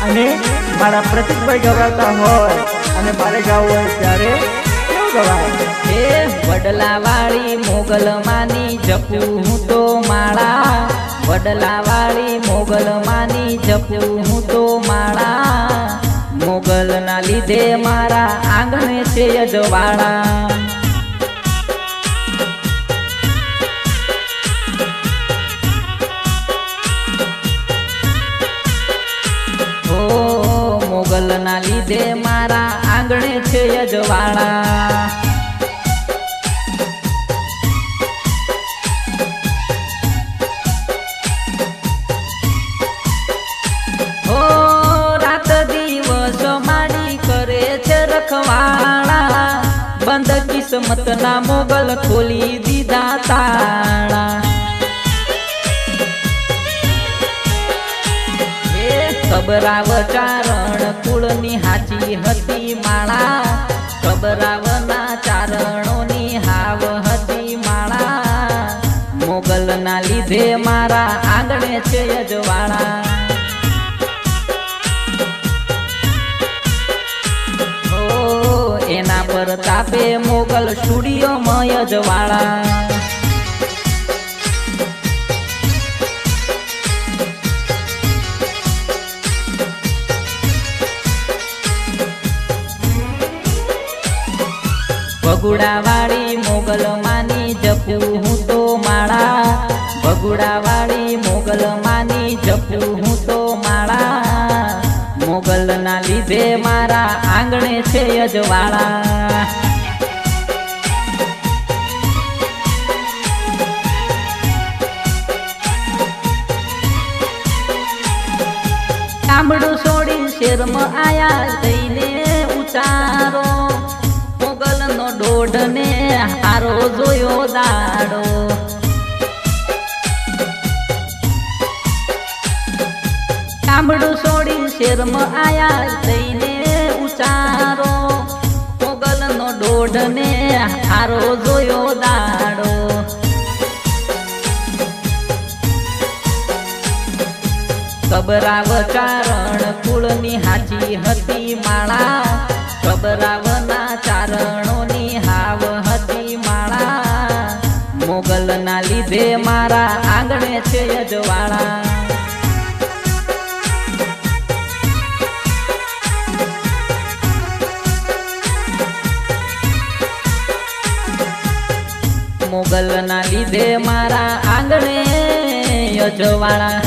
અને મારા પ્રતિકભાઈ ગવાતા હોય અને મારે ગાવું હોય ત્યારે કેવું ગવાય? એ વડલા વાળી મોગલ માની જપું હું તો માળા, વડલા વાળી મોગલ માની જપું હું તો માળા, મોગલ ના લીધે મારા આંગણે છે અજવાળા. મોગલ ના લીધે મારા આંગણે છે અજવાળા. ઓ રાત દિવસ માડી કરે છે રખવાળા, બંધ કિસ્મત ના મોગલ ખોલી દીધા તાળા. કબરાવ ચારણ કુળની હાચી હતી માળા, કબરાવના ચારણોની હાવ હતી માળા, મોગલ ના લીધે મારા આંગણે છે અજવાળા. ઓ એના પર તાપે મોગલ સ્ટુડિયોમાં અજવાળા. ભગુડા વાળી મોગલ માની જપું હું તો માળા, ભગુડા વાળી મોગલ માની જપું હું તો માળા, મોગલ ના લીધે મારા આંગણે છે અજવાળા. ગામડું છોડી શેરમાં આયા જઈને ઉચારો, દોઢ ને હારો જોયો દાડો. ગામડું છોડી શેરમાં આયા જઈને ઉચારો, મોગલ નો દોઢ ને હારો જોયો દાડો. કબરાવ ચારણ કુળની હાચી હતી માળા, કબરાવના ચારણોની હાવ હતી માળા, મોગલ ના લીધે મારા આંગણે છે અજવાળા. મોગલ ના લીધે મારા આંગણે અજવાળા.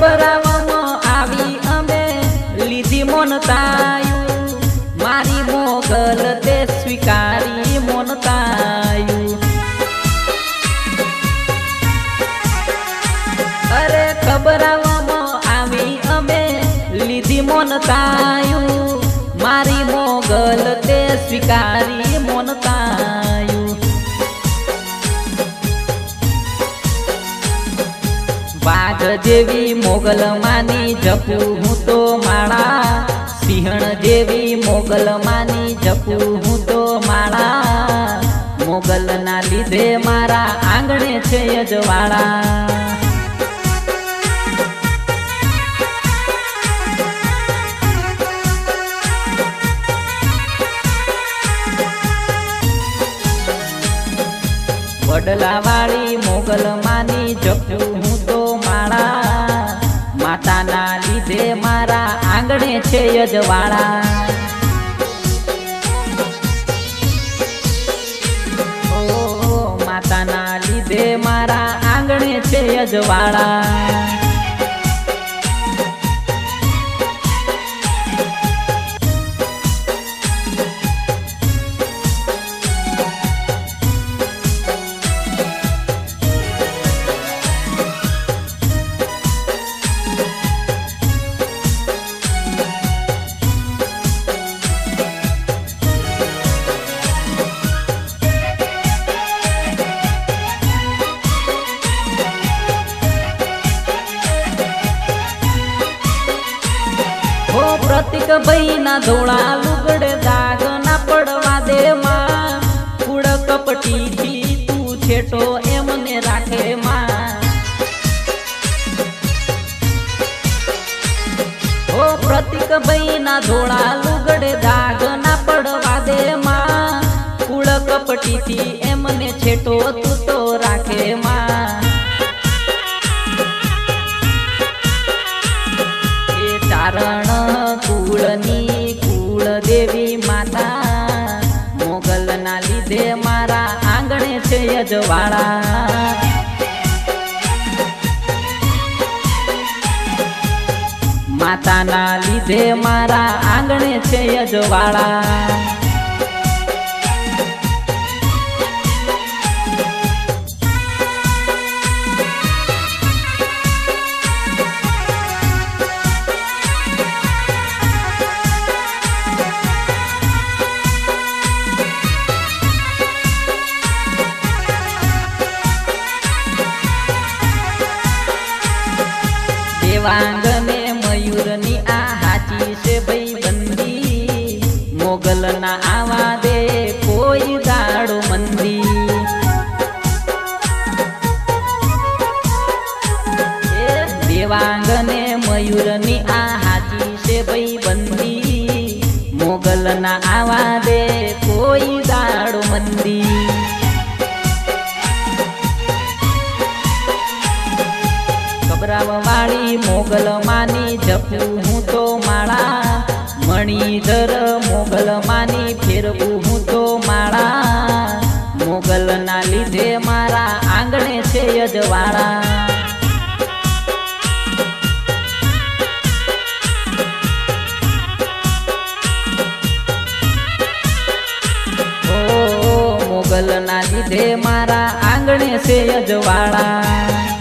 કબરાવામાં આવી અમે લીધી મોનતાયું, મારી મોગલ તે સ્વીકારી મોનતાયું. અરે કબરાવામાં આવી અમે લીધી મોનતાયું, મારી મોગલ તે સ્વીકારી મોનતાયું. વાઘ જેવી મોગલ માની જપું હું તો માળા, સિંહણ જેવી મોગલ માની જપું હું તો માળા, મોગલ ના લીધે મારા આંગણે છે અજવાળા. વડલા વાળી મોગલ માની જપું હું તો માળા, માતાના લીધે મારા આંગણે છે અજવાળા. ઓ માતાના લીધે મારા આંગણે છે અજવાળા. પ્રતિક ભાઈ ના ધોળા લુગડે દાગ ના પડવા દે માં કુળ કપટી થી તું છેટો એમને રાખે માં ઓ પ્રતિક ભાઈ ના ધોળા લુગડે દાગ ના પડવા દે માં કુળ કપટી થી એમને છેટો તું તો રાખે માં ચારણ કુળની કુળ દેવી માતા મોગલ ના લીધે મારા આંગણે છે અજવાળા માતા ના લીધે મારા આંગણે છે અજવાળા દેવાંગને મયુરની આ હાચી છે ભાઈ બંદી મોગલ ના આવા દે કોઈ દાડો મંદી દેવાંગને મયુરની આ હાચી છે ભાઈ બંદી મોગલ ના આવા દે કોઈ દાડો મંદી વાળી મોગલ માની જપું હું તો માળા મણિધર મોગલ માની ફેરવું હું તો માળા મોગલ ના લીધે મારા આંગણે છે અજવાળા ઓ મોગલ ના લીધે મારા આંગણે છે અજવાળા